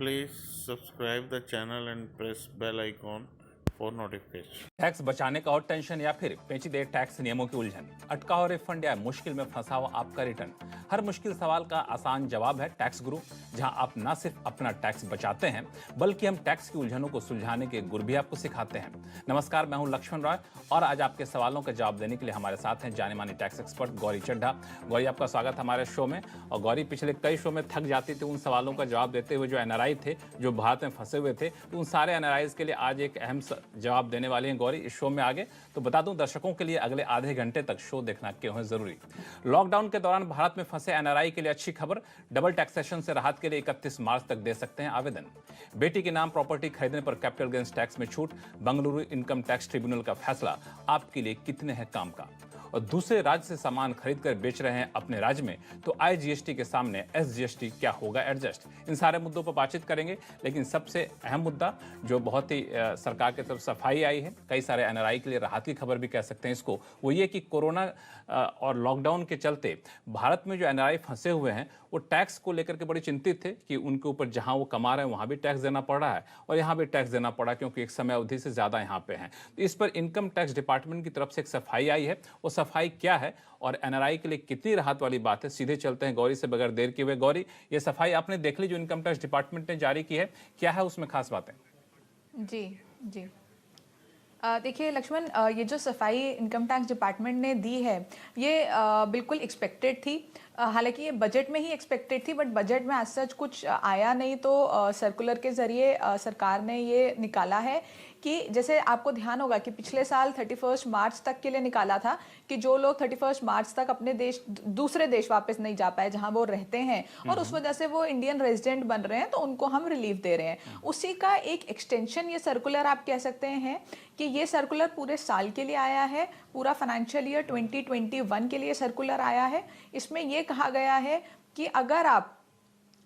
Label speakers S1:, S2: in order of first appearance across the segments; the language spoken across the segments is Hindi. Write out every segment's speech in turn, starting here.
S1: Please subscribe the channel and press bell icon for notification.
S2: Tax बचाने का और टेंशन या फिर पेचीदे टैक्स नियमों की उलझन, अटका हुआ रिफंड या मुश्किल में फंसा हुआ आपका रिटर्न, हर मुश्किल सवाल का आसान जवाब है टैक्स गुरु, जहां आप न सिर्फ अपना टैक्स बचाते हैं बल्कि हम टैक्स की उलझनों को सुलझाने के गुर भी आपको सिखाते हैं। नमस्कार, मैं हूं लक्ष्मण रॉय और आज आपके सवालों का जवाब देने के लिए हमारे साथ हैं जाने माने टैक्स एक्सपर्ट गौरी चड्ढा। गौरी, आपका स्वागत हमारे शो में। और गौरी, पिछले कई शो में थक जाती थी उन सवालों का जवाब देते हुए जो एनआरआई थे, जो भारत में फंसे हुए थे, तो उन सारे एनआरआईज के लिए आज एक अहम जवाब देने वाली हैं गौरी इस शो में आगे। तो बता दूं दर्शकों के लिए अगले आधे घंटे तक शो देखना क्यों है जरूरी। लॉकडाउन के दौरान भारत में फंसे एनआरआई के लिए अच्छी खबर, डबल टैक्सेशन से राहत के लिए 31 मार्च तक दे सकते हैं आवेदन। बेटी के नाम प्रॉपर्टी खरीदने पर कैपिटल गेन्स टैक्स में छूट, बेंगलुरु इनकम टैक्स ट्रिब्यूनल का फैसला आपके लिए कितने हैं काम का। और दूसरे राज्य से सामान खरीदकर बेच रहे हैं अपने राज्य में, तो आईजीएसटी के सामने एसजीएसटी क्या होगा एडजस्ट। इन सारे मुद्दों पर बातचीत करेंगे, लेकिन सबसे अहम मुद्दा जो बहुत ही सरकार की तरफ सफाई आई है, कई सारे एनआरआई के लिए राहत की खबर भी कह सकते हैं इसको, वो ये कि कोरोना और लॉकडाउन के चलते भारत में जो एनआरआई फंसे हुए हैं वो टैक्स को लेकर के बड़ी चिंतित थे कि उनके ऊपर जहां वो कमा रहे हैं वहां भी टैक्स देना पड़ रहा है और यहाँ भी टैक्स देना पड़ा क्योंकि एक समय अवधि से ज़्यादा यहाँ पे हैं। तो इस पर इनकम टैक्स डिपार्टमेंट की तरफ से एक सफाई आई है, वो सफाई क्या है और एनआरआई के लिए कितनी राहत वाली बात है, सीधे चलते हैं गौरी से बगैर देर किए हुए। गौरी, ये सफाई आपने देख ली जो इनकम टैक्स डिपार्टमेंट ने जारी की है, क्या है उसमें खास बातें?
S3: जी जी देखिए लक्ष्मण, ये जो सफाई इनकम टैक्स डिपार्टमेंट ने दी है ये बिल्कुल एक्सपेक्टेड थी। हालांकि ये बजट में ही एक्सपेक्टेड थी, बट बजट में आज सच कुछ आया नहीं, तो सर्कुलर के ज़रिए सरकार ने ये निकाला है कि जैसे आपको ध्यान होगा कि पिछले साल 31 मार्च तक के लिए निकाला था कि जो लोग 31 मार्च तक अपने देश दूसरे देश वापस नहीं जा पाए जहां वो रहते हैं और उस वजह से वो इंडियन रेजिडेंट बन रहे हैं, तो उनको हम रिलीफ दे रहे हैं। उसी का एक एक्सटेंशन ये सर्कुलर आप कह सकते हैं कि ये सर्कुलर पूरे साल के लिए आया है, पूरा फाइनेंशियल ईयर 2021 के लिए सर्कुलर आया है। इसमें ये कहा गया है कि अगर आप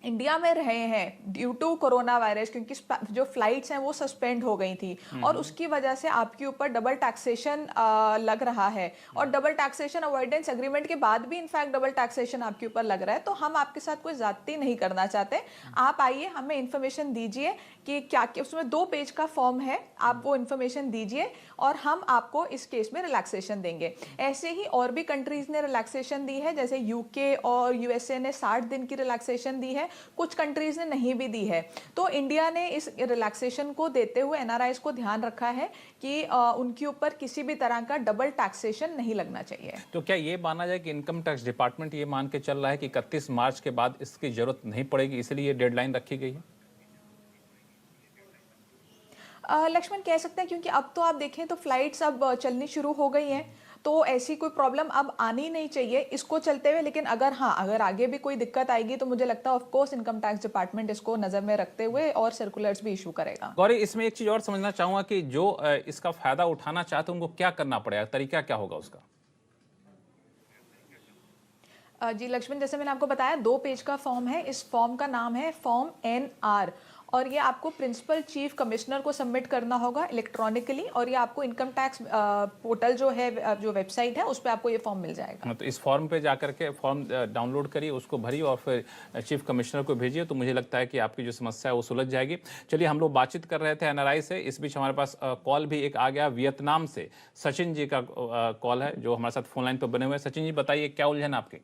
S3: इंडिया में रहे हैं ड्यू टू कोरोना वायरस, क्योंकि जो फ्लाइट्स हैं वो सस्पेंड हो गई थी और उसकी वजह से आपके ऊपर डबल टैक्सेशन लग रहा है और डबल टैक्सेशन अवॉइडेंस एग्रीमेंट के बाद भी इनफैक्ट डबल टैक्सेशन आपके ऊपर लग रहा है, तो हम आपके साथ कोई ज्यादती नहीं करना चाहते। आप आइए, हमें इन्फॉर्मेशन दीजिए कि क्या उसमें 2 पेज का फॉर्म है, आप वो इन्फॉर्मेशन दीजिए और हम आपको इस केस में रिलैक्सेशन देंगे। ऐसे ही और भी कंट्रीज ने रिलैक्सेशन दी है, जैसे यूके और यूएसए ने 60 दिन की रिलैक्सेशन दी है, कुछ कंट्रीज ने नहीं भी दी है। तो इंडिया ने इस रिलैक्सेशन को देते हुए एनआरआईज को ध्यान रखा है कि उनके ऊपर किसी भी तरह का डबल टैक्सेशन नहीं लगना चाहिए।
S2: तो क्या ये माना जाए कि इनकम टैक्स डिपार्टमेंट ये मान के चल रहा है कि 31 मार्च के बाद इसकी जरूरत नहीं पड़ेगी, इसलिए डेडलाइन रखी गई है?
S3: लक्ष्मण, कह सकते हैं, क्योंकि अब तो आप देखें तो फ्लाइट्स अब चलनी शुरू हो गई हैं, तो ऐसी कोई प्रॉब्लम अब आनी नहीं चाहिए इसको चलते हुए। लेकिन अगर आगे भी कोई दिक्कत आएगी तो मुझे लगता है of course income tax department इसको नजर में रखते हुए और सर्कुलर्स भी इशू करेगा।
S2: गौरी, इसमें एक चीज और समझना चाहूंगा कि जो इसका फायदा उठाना चाहते हैं उनको क्या करना पड़ेगा, तरीका क्या होगा उसका?
S3: जी लक्ष्मण, जैसे मैंने आपको बताया 2 पेज का फॉर्म है। इस फॉर्म का नाम है फॉर्म NR और ये आपको प्रिंसिपल चीफ कमिश्नर को सबमिट करना होगा इलेक्ट्रॉनिकली और ये आपको इनकम टैक्स पोर्टल जो है, जो वेबसाइट है, उस पर आपको ये फॉर्म मिल जाएगा।
S2: तो इस फॉर्म पे जाकर के फॉर्म डाउनलोड करिए, उसको भरिए और फिर चीफ कमिश्नर को भेजिए, तो मुझे लगता है कि आपकी जो समस्या है वो सुलझ जाएगी। चलिए, हम लोग बातचीत कर रहे थे एनआरआई से, इस बीच हमारे पास कॉल भी एक आ गया वियतनाम से। सचिन जी का कॉल है जो हमारे साथ फोन लाइन पर बने हुए हैं। सचिन जी, बताइए क्या उलझन आपकी?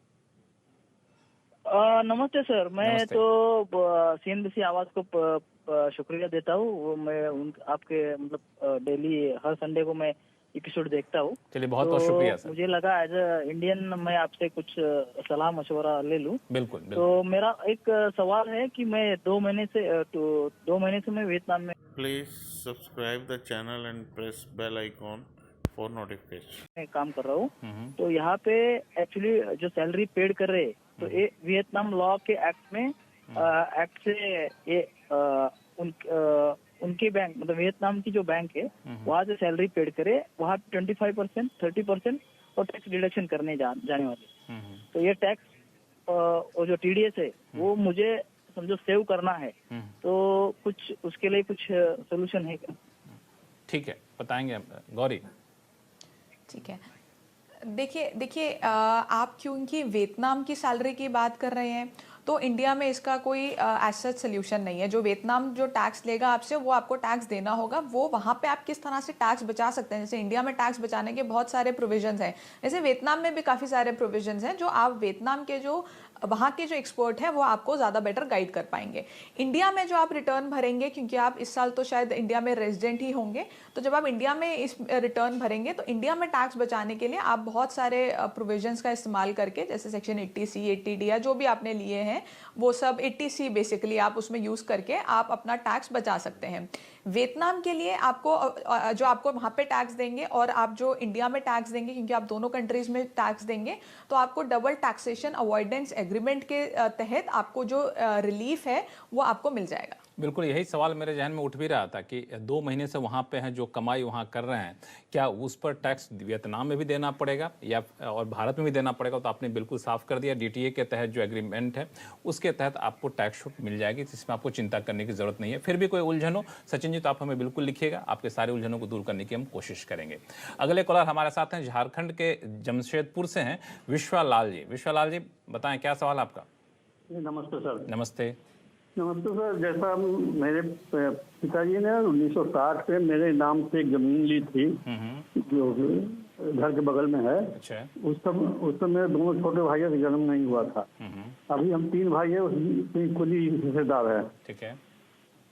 S4: नमस्ते सर, मैं
S2: नमस्ते।
S4: तो सीएनबीसी आवाज को शुक्रिया देता हूँ। मैं आपके मतलब डेली हर संडे को मैं एपिसोड देखता हूँ।
S2: चलिए, बहुत बहुत शुक्रिया सर।
S4: मुझे लगा एज अ इंडियन मैं आपसे कुछ सलाह मशवरा ले लूँ।
S2: बिल्कुल बिल्कुल।
S4: तो मेरा एक सवाल है कि मैं 2 महीने से मैं वियतनाम में
S1: Please subscribe the channel and press bell icon for notification.
S4: काम कर रहा हूँ। तो यहाँ पे एक्चुअली जो सैलरी पेड कर रहे हैं, तो ये वियतनाम लॉ के एक्ट में एक्ट से ये उनके बैंक मतलब वियतनाम की जो बैंक है वहाँ से सैलरी पेड करे, वहाँ 25%, 30% और टैक्स डिडक्शन करने जाने वाले। तो ये टैक्स और जो टीडीएस है वो मुझे समझो सेव करना है, तो कुछ उसके लिए कुछ सोल्यूशन है क्या?
S2: ठीक है, बताएंगे गौरी।
S3: ठीक है, देखिए आप क्योंकि वियतनाम की सैलरी की बात कर रहे हैं तो इंडिया में इसका कोई एज सोल्यूशन नहीं है। जो वियतनाम जो टैक्स लेगा आपसे, वो आपको टैक्स देना होगा। वो वहाँ पे आप किस तरह से टैक्स बचा सकते हैं, जैसे इंडिया में टैक्स बचाने के बहुत सारे प्रोविजंस हैं, जैसे वियतनाम में भी काफ़ी सारे प्रोविजंस हैं जो आप वियतनाम के जो वहाँ के जो एक्सपर्ट हैं वो आपको ज़्यादा बेटर गाइड कर पाएंगे। इंडिया में जो आप रिटर्न भरेंगे, क्योंकि आप इस साल तो शायद इंडिया में रेजिडेंट ही होंगे, तो जब आप इंडिया में इस रिटर्न भरेंगे तो इंडिया में टैक्स बचाने के लिए आप बहुत सारे प्रोविजंस का इस्तेमाल करके, जैसे सेक्शन 80C 80D या जो भी आपने लिए हैं वो सब 80C बेसिकली आप उसमें यूज़ करके आप अपना टैक्स बचा सकते हैं। वियतनाम के लिए आपको जो आपको वहाँ पे टैक्स देंगे और आप जो इंडिया में टैक्स देंगे, क्योंकि आप दोनों कंट्रीज में टैक्स देंगे, तो आपको डबल टैक्सेशन अवॉइडेंस एग्रीमेंट के तहत आपको जो रिलीफ है वो आपको मिल जाएगा।
S2: बिल्कुल यही सवाल मेरे जहन में उठ भी रहा था कि 2 महीने से वहाँ पे हैं, जो कमाई वहाँ कर रहे हैं, क्या उस पर टैक्स वियतनाम में भी देना पड़ेगा या और भारत में भी देना पड़ेगा? तो आपने बिल्कुल साफ कर दिया, DTA के तहत जो एग्रीमेंट है उसके तहत आपको टैक्स छूट मिल जाएगी, जिसमें आपको चिंता करने की जरूरत नहीं है। फिर भी कोई उलझन हो सचिन जी तो आप हमें बिल्कुल लिखिएगा, आपके सारे उलझनों को दूर करने की हम कोशिश करेंगे। अगले कॉलर हमारे साथ हैं, झारखंड के जमशेदपुर से हैं विश्वा लाल जी। विश्वा लाल जी बताएं क्या सवाल आपका?
S5: नमस्ते सर।
S2: नमस्ते।
S5: नमस्ते सर, जैसा मेरे पिताजी ने 1960 में मेरे नाम से एक जमीन ली थी जो घर के बगल में है।
S2: अच्छा।
S5: उस समय मेरे दोनों छोटे भाइयों का जन्म नहीं हुआ था। अभी हम 3 भाई हैं, उसमें कुल ही हिस्सेदार है।
S2: ठीक है।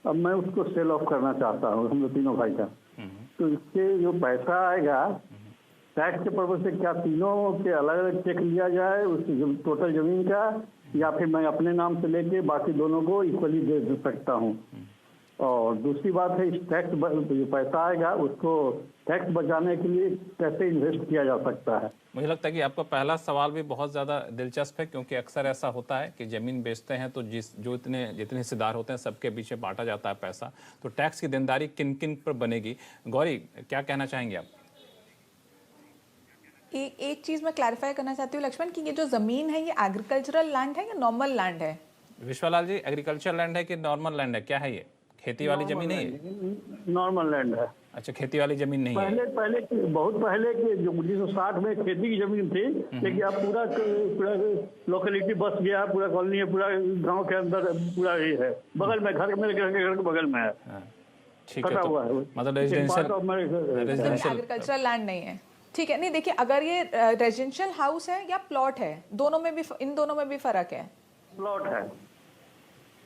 S5: अब मैं उसको सेल ऑफ करना चाहता हूँ, हम लोग तीनों भाई का। तो इसके जो पैसा आएगा टैक्स के पर्पज से, क्या तीनों के अलग अलग चेक लिया जाए उस टोटल जमीन का, या फिर मैं अपने नाम से लेके बाकी दोनों को इक्वली दे सकता हूँ? और दूसरी बात है, इस टैक्स जो पैसा आएगा उसको टैक्स बचाने के लिए कैसे इन्वेस्ट किया जा सकता है?
S2: मुझे लगता है कि आपका पहला सवाल भी बहुत ज़्यादा दिलचस्प है, क्योंकि अक्सर ऐसा होता है कि ज़मीन बेचते हैं तो जितने हिस्सेदार होते हैं सबके पीछे बांटा जाता है पैसा, तो टैक्स की देनदारी किन किन पर बनेगी? गौरी क्या कहना चाहेंगे आप?
S3: एक चीज़ मैं क्लैरिफाई करना चाहती हूँ लक्ष्मण, कि ये जो ज़मीन है ये एग्रीकल्चरल लैंड है या नॉर्मल लैंड है?
S2: विश्वलाल जी एग्रीकल्चर लैंड है कि नॉर्मल लैंड है, क्या है ये? खेती वाली जमीन है ये?
S5: नॉर्मल लैंड है।
S2: अच्छा, खेती वाली जमीन नहीं है।
S5: बहुत पहले के जो 1960 में खेती की जमीन थी, लेकिन अब पूरा लोकेलिटी बस गया, पूरा कॉलोनी है, पूरा गांव के अंदर पूरा ये है, बगल में घर मेरे घर के बगल में है।
S2: ठीक है, तो मतलब रेजिडेंशियल
S3: एग्रीकल्चरल लैंड नहीं है। ठीक है, नहीं देखिए, अगर ये रेजिडेंशियल हाउस है या प्लॉट है, दोनों में भी, इन दोनों में भी फर्क है।
S5: प्लॉट है,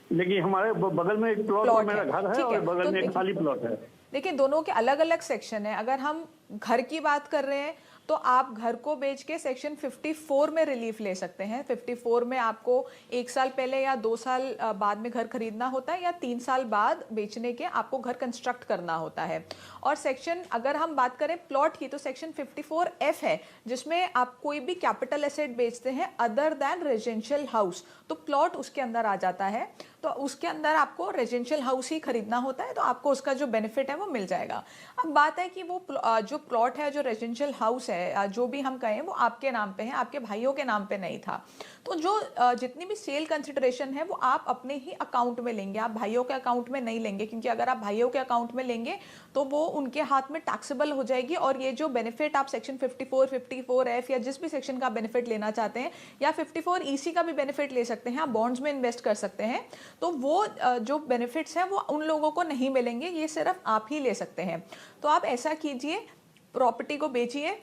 S5: लेकिन हमारे बगल में एक प्लॉट मेरा घर है और बगल में एक खाली प्लॉट है।
S3: देखिए, दोनों के अलग अलग सेक्शन है। अगर हम घर की बात कर रहे हैं तो आप घर को बेच के सेक्शन 54 में रिलीफ ले सकते हैं। 54 में आपको 1 साल पहले या 2 साल बाद में घर खरीदना होता है, या 3 साल बाद बेचने के आपको घर कंस्ट्रक्ट करना होता है। और सेक्शन, अगर हम बात करें प्लॉट की, तो सेक्शन 54F है, जिसमें आप कोई भी कैपिटल एसेट बेचते हैं अदर देन रेजिडेंशियल हाउस, तो प्लॉट उसके अंदर आ जाता है। तो उसके अंदर आपको रेजिडेंशियल हाउस ही खरीदना होता है, तो आपको उसका जो बेनिफिट है वो मिल जाएगा। अब बात है कि वो जो प्लॉट है, जो रेजिडेंशियल हाउस है, जो भी हम कहें, वो आपके नाम पे है, आपके भाइयों के नाम पे नहीं था। तो जो जितनी भी सेल कंसिडरेशन है वो आप अपने ही अकाउंट में लेंगे, आप भाइयों के अकाउंट में नहीं लेंगे, क्योंकि अगर आप भाइयों के अकाउंट में लेंगे तो वो उनके हाथ में टैक्सेबल हो जाएगी। और ये जो बेनिफिट आप सेक्शन 54, 54F या जिस भी सेक्शन का बेनिफिट लेना चाहते हैं, या 54EC का भी बेनिफिट ले सकते हैं, आप बॉन्ड्स में इन्वेस्ट कर सकते हैं, तो वो जो बेनिफिट्स हैं वो उन लोगों को नहीं मिलेंगे, ये सिर्फ आप ही ले सकते हैं। तो आप ऐसा कीजिए, प्रॉपर्टी को बेचिए,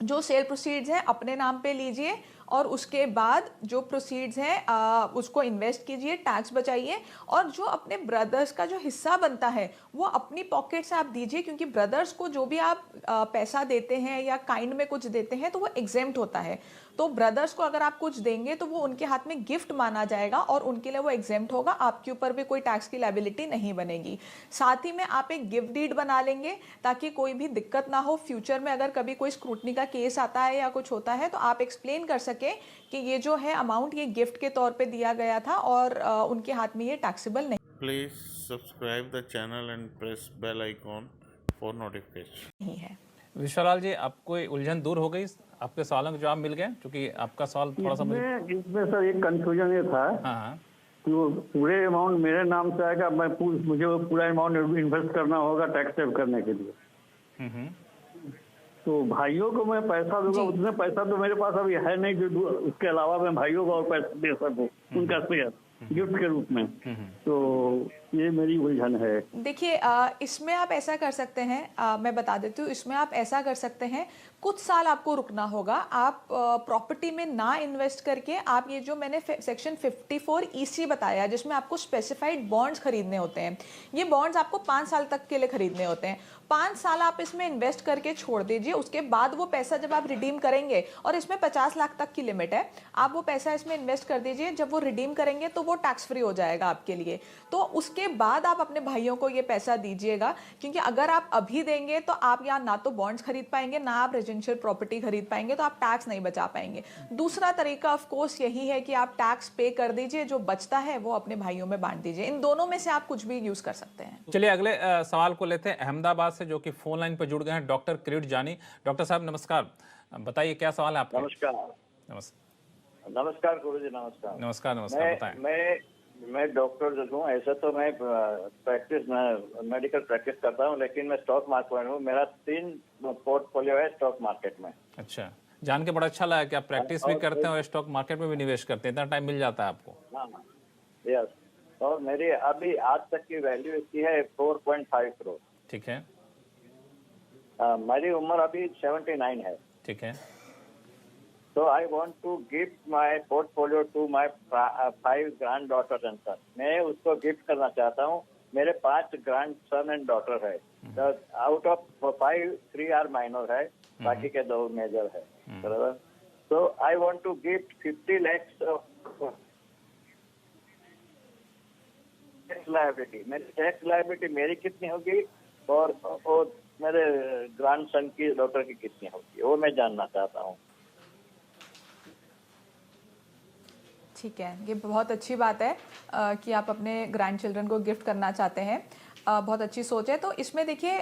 S3: जो सेल प्रोसीड्स हैं अपने नाम पे लीजिए, और उसके बाद जो प्रोसीड्स हैं उसको इन्वेस्ट कीजिए, टैक्स बचाइए, और जो अपने ब्रदर्स का जो हिस्सा बनता है वो अपनी पॉकेट से आप दीजिए, क्योंकि ब्रदर्स को जो भी आप पैसा देते हैं या काइंड में कुछ देते हैं तो वो एग्जेम्प्ट होता है। तो ब्रदर्स को अगर आप कुछ देंगे तो वो उनके हाथ में गिफ्ट माना जाएगा और उनके लिए वो एग्जेम्प्ट होगा, आपके ऊपर भी कोई टैक्स की लायबिलिटी नहीं बनेगी। साथ ही में आप एक गिफ्ट डीड बना लेंगे, ताकि कोई भी दिक्कत ना हो फ्यूचर में, अगर कभी कोई स्क्रूटनी का केस आता है या कुछ होता है तो आप एक्सप्लेन कर सके कि ये जो है अमाउंट ये गिफ्ट के तौर पे दिया गया था और उनके हाथ में ये टैक्सेबल नहीं।
S1: Please subscribe the channel and press bell icon for notification.
S3: नहीं है।
S2: विश्वलाल जी, आपको उलझन दूर हो गई, आपके सवालों के जवाब मिल गए? क्योंकि आपका सवाल थोड़ा सा
S5: इसमें सर एक कंफ्यूजन ये था
S2: हाँ
S5: कि वो पूरे अमाउंट मेरे नाम से आएगा, मुझे वो पूरा अमाउंट इन्वेस्ट करना होगा टैक्स सेव करने के लिए। तो भाइयों को मैं पैसा दूंगा,
S3: जी।
S5: उतने पैसा तो मेरे पास अभी है नहीं जो उसके अलावा मैं भाइयों को और पैसा दे सकूं उनका शेयर गिफ्ट के रूप में। तो ये मेरी उलझन है।
S3: देखिए इसमें आप ऐसा कर सकते हैं, मैं बता देती हूँ, इसमें आप ऐसा कर सकते हैं, कुछ साल आपको रुकना होगा। आप प्रॉपर्टी में ना इन्वेस्ट करके आप ये जो मैंने सेक्शन 54 EC बताया जिसमें आपको स्पेसिफाइड बॉन्ड्स खरीदने होते हैं, ये बॉन्ड्स आपको 5 साल तक के लिए खरीदने होते हैं। 5 साल आप इसमें इन्वेस्ट करके छोड़ दीजिए, उसके बाद वो पैसा जब आप रिडीम करेंगे, और इसमें 50 लाख तक की लिमिट है, आप वो पैसा इसमें इन्वेस्ट कर दीजिए, जब वो रिडीम करेंगे तो वो टैक्स फ्री हो जाएगा आपके लिए। तो उसके बाद आप अपने भाइयों को ये पैसा दीजिएगा, क्योंकि अगर आप अभी देंगे तो आप यहाँ ना तो बॉन्ड्स खरीद पाएंगे, ना आप रेजिडेंशियल प्रॉपर्टी खरीद पाएंगे, तो आप टैक्स नहीं बचा पाएंगे। दूसरा तरीका ऑफ कोर्स यही है कि आप टैक्स पे कर दीजिए, जो बचता है वो अपने भाइयों में बांट दीजिए। इन दोनों में से आप कुछ भी यूज कर सकते हैं।
S2: चलिए अगले सवाल को लेते हैं अहमदाबाद से, जो कि फोन लाइन पर जुड़ गए हैं डॉक्टर किरीट जानी। डॉक्टर साहब नमस्कार, बताइए क्या सवाल है आपका?
S6: नमस्कार। नमस्कार गुरुजी, नमस्कार।
S2: नमस्कार नमस्कार, बताएं।
S6: मैं डॉक्टर जो हूँ, ऐसा तो मैं प्रैक्टिस मेडिकल प्रैक्टिस करता हूँ, लेकिन मैं स्टॉक मार्केट में हूँ। मेरा 3 पोर्टफोलियो है स्टॉक मार्केट में।
S2: अच्छा, जान के बड़ा अच्छा लगा कि आप प्रैक्टिस भी करते हैं और स्टॉक मार्केट में भी निवेश करते हैं। इतना टाइम मिल जाता है आपको?
S6: हाँ, यस। और मेरी अभी आज तक की वैल्यू इसकी है 4.5 करोड़।
S2: ठीक है।
S6: मेरी उम्र अभी 79 है।
S2: ठीक है।
S6: So I want to give my portfolio to my 5 granddaughters and son. मैं उसको गिफ्ट करना चाहता हूँ। मेरे 5 ग्रैंड सन एंड डॉटर है। आउट ऑफ 5, 3 आर माइनर है, बाकी के 2 मेजर है। बराबर। So I want to gift 50 lakhs of tax liability. मेरी टैक्स लायबिलिटी मेरी कितनी होगी और मेरे ग्रैंड सन की डॉटर की कितनी होगी, वो मैं जानना चाहता हूँ।
S3: ठीक है, ये बहुत अच्छी बात है कि आप अपने ग्रैंड चिल्ड्रन को गिफ्ट करना चाहते हैं। बहुत अच्छी सोच है। तो इसमें देखिए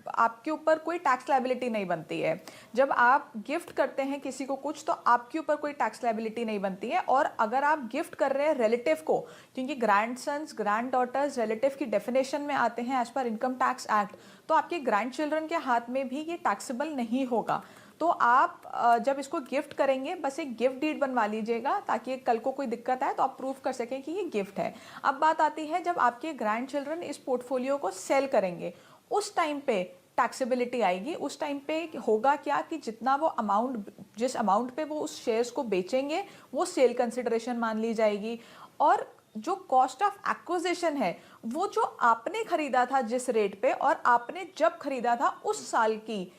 S3: आपके ऊपर कोई टैक्स लायबिलिटी नहीं बनती है। जब आप गिफ्ट करते हैं किसी को कुछ, तो आपके ऊपर कोई टैक्स लायबिलिटी नहीं बनती है। और अगर आप गिफ्ट कर रहे हैं रिलेटिव को, क्योंकि grandsons granddaughters relative की डेफिनेशन में आते हैं as per income tax act, तो आपके ग्रैंड चिल्ड्रन के हाथ में भी ये टैक्सेबल नहीं होगा। तो आप जब इसको गिफ्ट करेंगे, बस एक गिफ्ट डीड बनवा लीजिएगा, ताकि कल को कोई दिक्कत आए तो आप प्रूफ कर सकें कि ये गिफ्ट है। अब बात आती है जब आपके ग्रैंड चिल्ड्रन इस पोर्टफोलियो को सेल करेंगे, उस टाइम पे टैक्सेबिलिटी आएगी। उस टाइम पे होगा क्या कि जितना वो अमाउंट, जिस अमाउंट पे वो उस शेयर्स को बेचेंगे, वो सेल कंसिडरेशन मान ली जाएगी। और जो कॉस्ट ऑफ एक्विजिशन है, वो जो आपने खरीदा था जिस रेट पे, और आपने जब खरीदा था उस साल की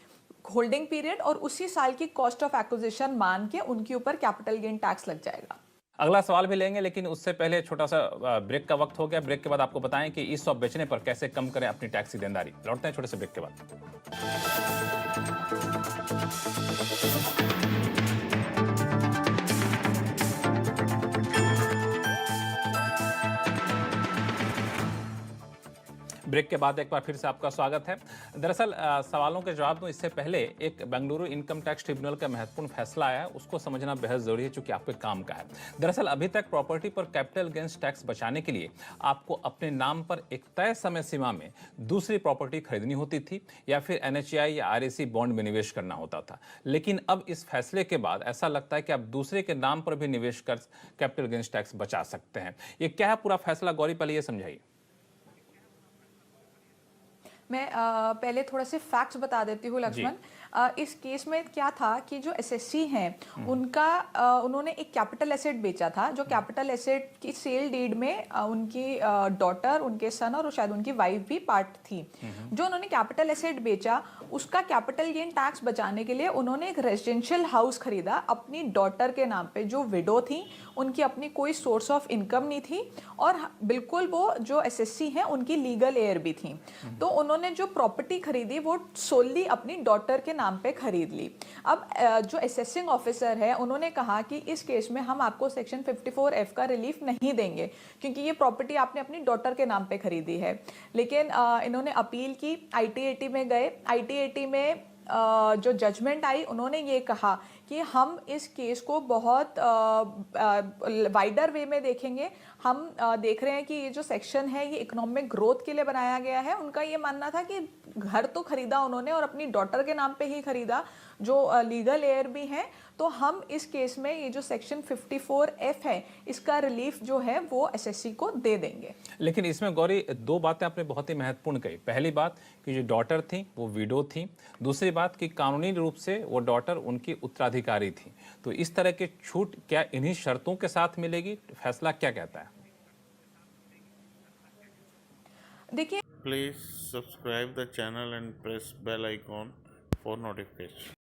S3: होल्डिंग पीरियड और उसी साल की कॉस्ट ऑफ एक्विजिशन मान के उनके ऊपर कैपिटल गेन टैक्स लग जाएगा।
S2: अगला सवाल भी लेंगे, लेकिन उससे पहले छोटा सा ब्रेक का वक्त हो गया। ब्रेक के बाद आपको बताएं कि इस स्टॉक बेचने पर कैसे कम करें अपनी टैक्स की देनदारी। लौटते हैं छोटे से ब्रेक के बाद। ब्रेक के बाद एक बार फिर से आपका स्वागत है। दरअसल सवालों के जवाब दूं इससे पहले एक बेंगलुरु इनकम टैक्स ट्रिब्यूनल का महत्वपूर्ण फैसला आया है, उसको समझना बेहद जरूरी है, चूंकि आपके काम का है। दरअसल अभी तक प्रॉपर्टी पर कैपिटल गेन्स टैक्स बचाने के लिए आपको अपने नाम पर एक तय समय सीमा में दूसरी प्रॉपर्टी खरीदनी होती थी, या फिर NHAI या REC बॉन्ड में निवेश करना होता था। लेकिन अब इस फैसले के बाद ऐसा लगता है कि आप दूसरे के नाम पर भी निवेश कर कैपिटल गेन्स टैक्स बचा सकते हैं। ये क्या है पूरा फैसला, गौरी पहले ये समझाइए।
S3: मैं पहले थोड़ा से फैक्ट्स बता देती हूँ लक्ष्मण। इस केस में क्या था कि जो SSC हैं उनका उन्होंने एक कैपिटल एसेट बेचा था, जो कैपिटल एसेट की सेल डीड में उनकी डॉटर, उनके सन और शायद उनकी वाइफ भी पार्ट थी। जो उन्होंने कैपिटल एसेट बेचा, उसका कैपिटल गेन टैक्स बचाने के लिए उन्होंने एक रेजिडेंशियल हाउस खरीदा अपनी डॉटर के नाम पे, जो विडो थी, उनकी अपनी कोई सोर्स ऑफ इनकम नहीं थी, और बिल्कुल वो जो SSC हैं उनकी लीगल एयर भी थी। तो उन्होंने जो प्रॉपर्टी खरीदी वो सोली अपनी डॉटर के नाम पे खरीद ली। अब जो असेसिंग ऑफिसर है उन्होंने कहा कि इस केस में हम आपको सेक्शन 54F का रिलीफ नहीं देंगे, क्योंकि ये प्रॉपर्टी आपने अपनी डॉटर के नाम पे खरीदी है। लेकिन इन्होंने अपील की, ITAT में गए। ITAT में जो जजमेंट आई, उन्होंने ये कहा कि हम इस केस को बहुत वाइडर वे में देखेंगे। हम देख रहे हैं कि ये जो सेक्शन है ये इकोनॉमिक ग्रोथ के लिए बनाया गया है। उनका ये मानना था कि घर तो खरीदा उन्होंने और अपनी डॉटर के नाम पे ही खरीदा, जो लीगल एयर भी हैं, तो हम इस केस में ये जो सेक्शन 54F है इसका रिलीफ जो है वो एसएससी को दे देंगे।
S2: लेकिन इसमें गौरी दो बातें आपने बहुत ही महत्वपूर्ण कही। पहली बात कि जो डॉटर थी वो विडो थी, दूसरी बात कि कानूनी रूप से वो डॉटर उनकी उत्तराधिकारी थी। तो इस तरह की छूट क्या इन्हीं शर्तों के साथ मिलेगी? फैसला क्या कहता है?
S3: देखिए,
S1: Please subscribe the channel and press bell icon for notification.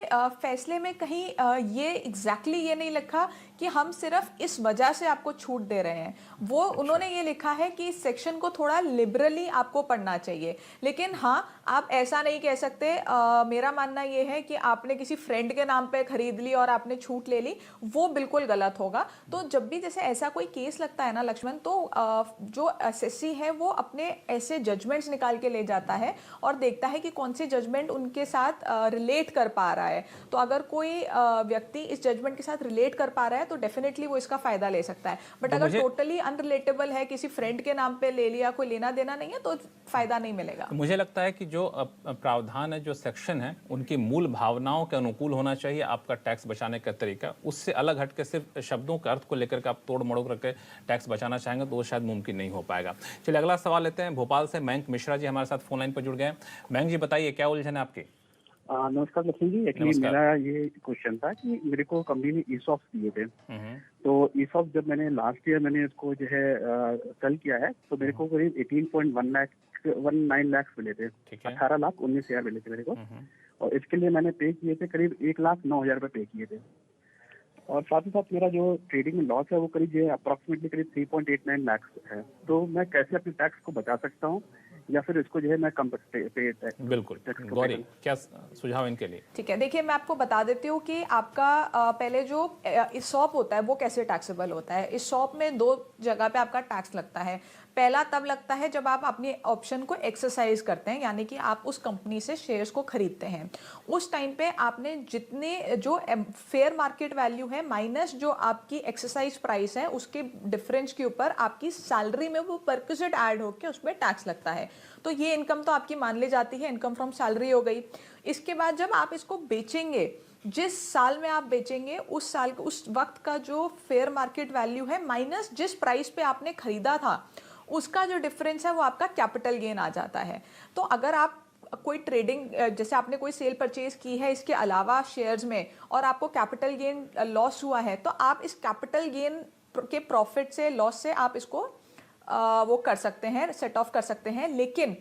S3: फैसले में कहीं ये एग्जैक्टली ये नहीं लिखा कि हम सिर्फ इस वजह से आपको छूट दे रहे हैं। वो उन्होंने ये लिखा है कि इस सेक्शन को थोड़ा लिबरली आपको पढ़ना चाहिए। लेकिन हाँ, आप ऐसा नहीं कह सकते। मेरा मानना ये है कि आपने किसी फ्रेंड के नाम पे खरीद ली और आपने छूट ले ली, वो बिल्कुल गलत होगा। तो जब भी जैसे ऐसा कोई केस लगता है ना लक्ष्मण, तो जो एसएससी है वो अपने ऐसे जजमेंट्स निकाल के ले जाता है और देखता है कि कौन से जजमेंट उनके साथ रिलेट कर पा रहा है। तो अगर कोई व्यक्ति इस जजमेंट के साथ रिलेट कर पा रहा है तो डेफिनेटली वो इसका फायदा ले सकता है। बट
S2: तो
S3: अगर टोटली अनरिलेटेबल है, किसी फ्रेंड के नाम पे ले लिया, कोई लेना देना नहीं है, तो फायदा नहीं मिलेगा।
S2: तो मुझे लगता है कि जो प्रावधान है, जो सेक्शन है, उनकी मूल भावनाओं के अनुकूल होना चाहिए। आपका टैक्स बचाने का तरीका उससे अलग हट के सिर्फ शब्दों के अर्थ को लेकर के आप तोड़ मड़ोड़ करके टैक्स बचाना चाहेंगे तो वो शायद मुमकिन नहीं हो पाएगा। चलिए अगला सवाल लेते हैं। भोपाल से मयंक मिश्रा जी हमारे साथ फोन लाइन पर जुड़ गए हैं। मयंक जी बताइए, क्या उलझन है आपकी?
S7: नमस्कार लक्ष्मण जी। एक्चुअली मेरा ये क्वेश्चन था कि मेरे को कंपनी ने ESOP दिए थे। तो ESOP जब मैंने लास्ट ईयर मैंने इसको जो है सेल किया है तो मेरे को करीब 18.19 लाख मिले थे। 18,19,000 मिले थे मेरे को। और इसके लिए मैंने पे किए थे करीब 1,09,000 रुपये पे किए थे। और साथ ही साथ मेरा जो ट्रेडिंग में लॉस है वो करीब अप्रोक्सीमेटली करीब 3.89 लाख है। तो मैं कैसे अपने टैक्स को बचा सकता हूँ या फिर इसको जो है मैं कम
S2: बिल्कुल गौरी, क्या सुझाव इनके लिए?
S3: ठीक है, देखिए मैं आपको बता देती हूँ कि आपका पहले जो ESOP होता है वो कैसे टैक्सेबल होता है। ESOP में दो जगह पे आपका टैक्स लगता है। पहला तब लगता है जब आप अपनी ऑप्शन को एक्सरसाइज करते हैं, यानी कि आप उस कंपनी से शेयर्स को खरीदते हैं। उस टाइम पे आपने जितने जो फेयर मार्केट वैल्यू है माइनस जो आपकी एक्सरसाइज प्राइस है उसके डिफरेंस के ऊपर आपकी सैलरी में वो परक्विजिट ऐड होकर उसमें टैक्स लगता है। तो ये इनकम तो आपकी मान ली जाती है, इनकम फ्रॉम सैलरी हो गई। इसके बाद जब आप इसको बेचेंगे, जिस साल में आप बेचेंगे उस साल उस वक्त का जो फेयर मार्केट वैल्यू है माइनस जिस प्राइस पे आपने खरीदा था उसका जो डिफरेंस है वो आपका कैपिटल गेन आ जाता है। तो अगर आप कोई ट्रेडिंग जैसे आपने कोई सेल परचेज की है इसके अलावा शेयर्स में और आपको कैपिटल गेन लॉस हुआ है, तो आप इस कैपिटल गेन के प्रॉफिट से लॉस से आप इसको वो कर सकते हैं, सेट ऑफ कर सकते हैं। लेकिन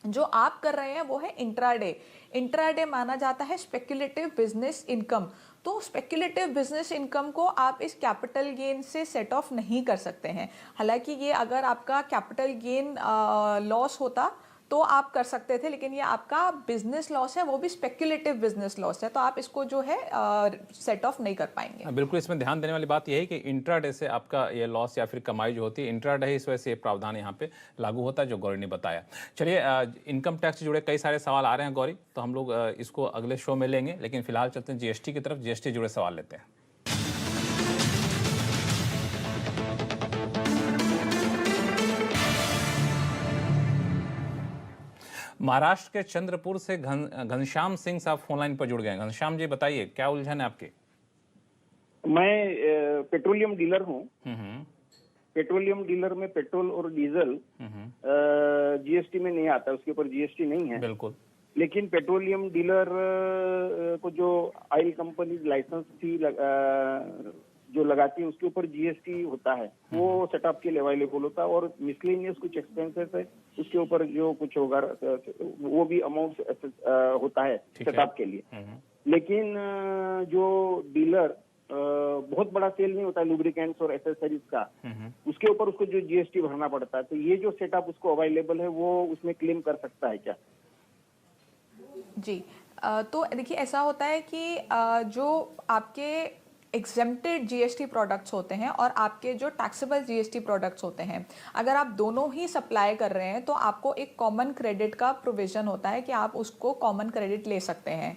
S3: जो आप कर रहे हैं वो है इंट्राडे। इंट्राडे माना जाता है स्पेक्युलेटिव बिजनेस इनकम। तो स्पेक्युलेटिव बिजनेस इनकम को आप इस कैपिटल गेन से सेट ऑफ नहीं कर सकते हैं। हालांकि ये अगर आपका कैपिटल गेन लॉस होता तो आप कर सकते थे, लेकिन ये आपका बिजनेस लॉस है, वो भी स्पेक्युलेटिव बिजनेस लॉस है, तो आप इसको जो है सेट ऑफ नहीं कर पाएंगे।
S2: बिल्कुल, इसमें ध्यान देने वाली बात यह है कि इंट्राडे से आपका ये लॉस या फिर कमाई जो होती है इंट्राडे है, इस वजह से ये प्रावधान यहाँ पे लागू होता है जो गौरी ने बताया। चलिए इनकम टैक्स से जुड़े कई सारे सवाल आ रहे हैं गौरी, तो हम लोग इसको अगले शो में लेंगे, लेकिन फिलहाल चलते हैं GST की तरफ। GST जुड़े सवाल लेते हैं। महाराष्ट्र के चंद्रपुर से घनश्याम सिंह साहब फोन लाइन पर जुड़ गए हैं। घनश्याम जी बताइए, क्या उलझन है आपकी?
S8: मैं पेट्रोलियम डीलर हूँ। पेट्रोलियम डीलर में पेट्रोल और डीजल GST में नहीं आता, उसके ऊपर GST नहीं है।
S2: बिल्कुल।
S8: लेकिन पेट्रोलियम डीलर को जो ऑयल कंपनी लाइसेंस फी जो लगाती है उसके ऊपर GST होता है, वो सेटअप के लिए अवेलेबल होता है। और मिसलेनियस कुछ एक्सपेंसेस है उसके ऊपर जो कुछ होगा वो भी अमाउंट होता है सेटअप के लिए। लेकिन जो डीलर बहुत बड़ा सेल नहीं होता है लुब्रिकेंट्स और एसेसरीज का, उसके ऊपर उसको जो GST भरना पड़ता है। तो ये जो सेटअप उसको अवेलेबल है वो उसमें क्लेम कर सकता है क्या?
S3: जी, तो देखिए ऐसा होता है कि जो आपके एग्जेम्प्टेड GST प्रोडक्ट्स होते हैं और आपके जो टैक्सेबल GST प्रोडक्ट्स होते हैं, अगर आप दोनों ही सप्लाई कर रहे हैं तो आपको एक कॉमन क्रेडिट का प्रोविजन होता है कि आप उसको कॉमन क्रेडिट ले सकते हैं।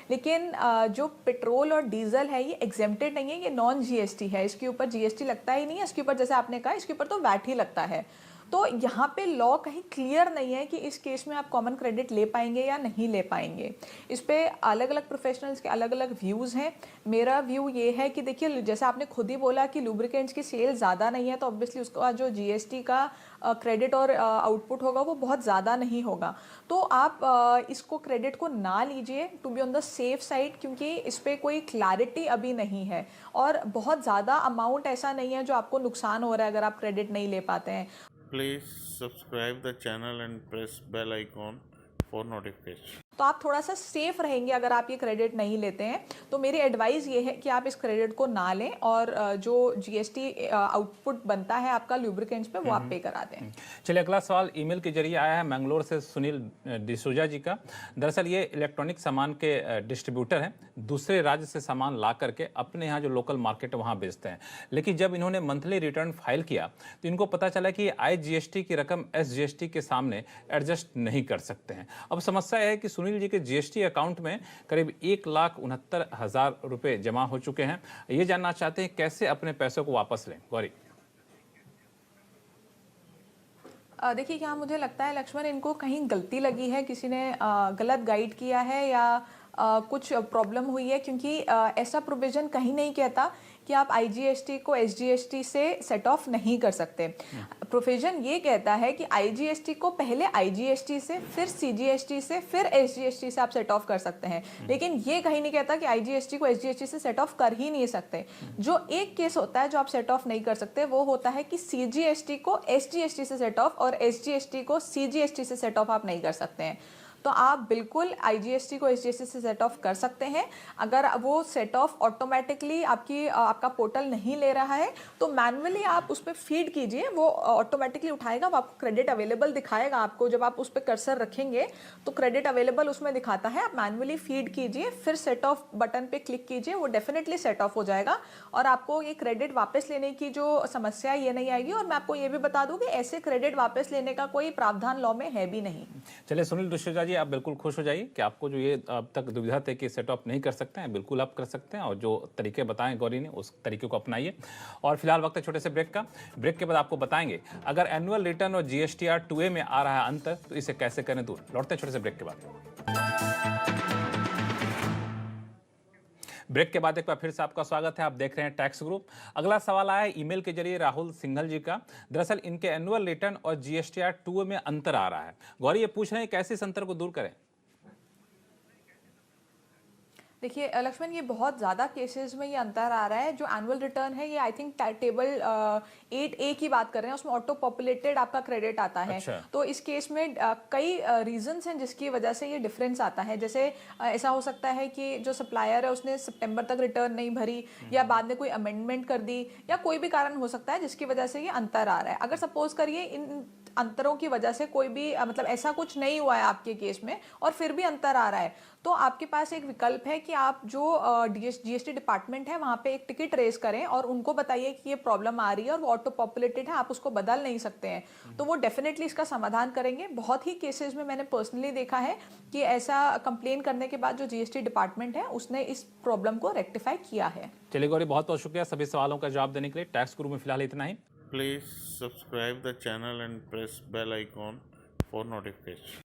S3: लेकिन जो पेट्रोल और डीजल है ये एग्जेम्प्टेड नहीं है, ये नॉन जीएसटी है, इसके ऊपर जीएसटी लगता ही नहीं है, इसके ऊपर जैसे आपने कहा इसके ऊपर तो वैट ही लगता है। तो यहाँ पे लॉ कहीं क्लियर नहीं है कि इस केस में आप कॉमन क्रेडिट ले पाएंगे या नहीं ले पाएंगे। इस पे अलग अलग प्रोफेशनल्स के अलग अलग व्यूज़ हैं। मेरा व्यू ये है कि देखिए जैसे आपने खुद ही बोला कि लुब्रिकेंट्स की सेल ज़्यादा नहीं है, तो ऑब्वियसली उसका जो जीएसटी का क्रेडिट और आउटपुट होगा वो बहुत ज़्यादा नहीं होगा। तो आप इसको क्रेडिट को ना लीजिए to be on the safe side, क्योंकि इस पर कोई क्लैरिटी अभी नहीं है और बहुत ज़्यादा अमाउंट ऐसा नहीं है जो आपको नुकसान हो रहा है अगर आप क्रेडिट नहीं ले पाते हैं।
S1: Please subscribe the channel and press bell icon for notification.
S3: तो आप थोड़ा सा सेफ रहेंगे अगर आप ये क्रेडिट नहीं लेते हैं। तो मेरी एडवाइस ये है कि आप इस क्रेडिट को ना लें और जो जीएसटी आउटपुट बनता है आपका लुब्रिकेंट्स पे वो आप पे करा दें।
S2: चलिए अगला सवाल ईमेल के जरिए आया है मैंगलोर से सुनील डिसूजा जी का। दरअसल ये इलेक्ट्रॉनिक सामान के डिस्ट्रीब्यूटर हैं, दूसरे राज्य से सामान ला करके अपने यहाँ जो लोकल मार्केट है वहाँ बेचते हैं। लेकिन जब इन्होंने मंथली रिटर्न फाइल किया तो इनको पता चला कि IGST की रकम SGST के सामने एडजस्ट नहीं कर सकते हैं। अब समस्या है कि सुनील जी के जीएसटी अकाउंट में करीब 1,69,000 रुपए जमा हो चुके हैं। ये जानना चाहते हैं कैसे अपने पैसों को वापस लें। गौरी,
S3: देखिए यहाँ मुझे लगता है लक्ष्मण इनको कहीं गलती लगी है, किसी ने गलत गाइड किया है या कुछ प्रॉब्लम हुई है, क्योंकि ऐसा प्रोविजन कहीं नहीं कहता कि आप IGST को SGST से सेट ऑफ नहीं कर सकते। प्रोविजन ये कहता है कि IGST को पहले IGST से, फिर CGST से, फिर SGST से आप सेट ऑफ कर सकते हैं, लेकिन ये कहीं नहीं कहता कि IGST को SGST से सेट ऑफ कर ही नहीं सकते। जो एक केस होता है जो आप सेट ऑफ नहीं कर सकते वो होता है कि CGST को SGST से सेट ऑफ और SGST को CGST से सेट ऑफ आप नहीं कर सकते हैं। तो आप बिल्कुल IGST को SGST से सेट ऑफ कर सकते हैं। अगर वो सेट ऑफ ऑटोमेटिकली आपका पोर्टल नहीं ले रहा है तो मैनुअली आप उस पर फीड कीजिए, वो ऑटोमेटिकली उठाएगा, वो आपको क्रेडिट अवेलेबल दिखाएगा। आपको जब आप उस पर कर्सर रखेंगे तो क्रेडिट अवेलेबल उसमें दिखाता है, आप मैनुअली फीड कीजिए, फिर सेट ऑफ बटन पे क्लिक कीजिए, वो डेफिनेटली सेट ऑफ हो जाएगा और आपको ये क्रेडिट वापस लेने की जो समस्या ये नहीं आएगी। और मैं आपको ये भी बता दूं कि ऐसे क्रेडिट वापस लेने का कोई प्रावधान लॉ में है भी नहीं।
S2: चलिए सुनील डिसूजा जी, आप बिल्कुल खुश हो जाइए कि आपको जो ये अब तक दुविधा थे कि सेट ऑफ नहीं कर सकते हैं, बिल्कुल आप कर सकते हैं और जो तरीके बताएं गौरी ने उस तरीके को अपनाइए। और फिलहाल वक्त है छोटे से ब्रेक का। ब्रेक के बाद आपको बताएंगे अगर एनुअल रिटर्न और GSTR 2A में आ रहा है अंतर तो इसे कैसे करें दूर। लौटते हैं छोटे से ब्रेक के बाद। ब्रेक के बाद एक बार फिर से आपका स्वागत है। आप देख रहे हैं टैक्स ग्रुप। अगला सवाल आया है ईमेल के जरिए राहुल सिंघल जी का। दरअसल इनके एनुअल रिटर्न और GSTR 2A में अंतर आ रहा है। गौरी ये पूछ रहे हैं कैसे इस अंतर को दूर करें।
S3: देखिए लक्ष्मण, ये बहुत ज़्यादा केसेस में ये अंतर आ रहा है। जो एनुअल रिटर्न है ये आई थिंक टेबल 8A की बात कर रहे हैं, उसमें ऑटो पॉपुलेटेड आपका क्रेडिट आता है।
S2: अच्छा।
S3: तो इस केस में कई रीजंस हैं जिसकी वजह से ये डिफरेंस आता है। जैसे ऐसा हो सकता है कि जो सप्लायर है उसने सितंबर तक रिटर्न नहीं भरी या बाद में कोई अमेंडमेंट कर दी या कोई भी कारण हो सकता है जिसकी वजह से ये अंतर आ रहा है। अगर सपोज करिए इन अंतरों की वजह से कोई भी मतलब ऐसा कुछ नहीं हुआ है आपके केस में और फिर भी अंतर आ रहा है, तो आपके पास एक विकल्प है कि आप जो GST डिपार्टमेंट है वहाँ पे एक टिकट रेज करें और उनको बताइए कि ये प्रॉब्लम आ रही है और वो ऑटो पॉपुलेटेड है, आप उसको बदल नहीं सकते हैं। तो वो डेफिनेटली इसका समाधान करेंगे। बहुत ही केसेस में मैंने पर्सनली देखा है कि ऐसा कंप्लेन करने के बाद जो GST डिपार्टमेंट है उसने इस प्रॉब्लम को रेक्टिफाई किया है।
S2: चलिए गौरी, बहुत बहुत शुक्रिया सभी सवालों का जवाब देने के लिए। टैक्स ग्रुप में फिलहाल इतना ही।
S1: Please subscribe the channel and press bell icon for notification.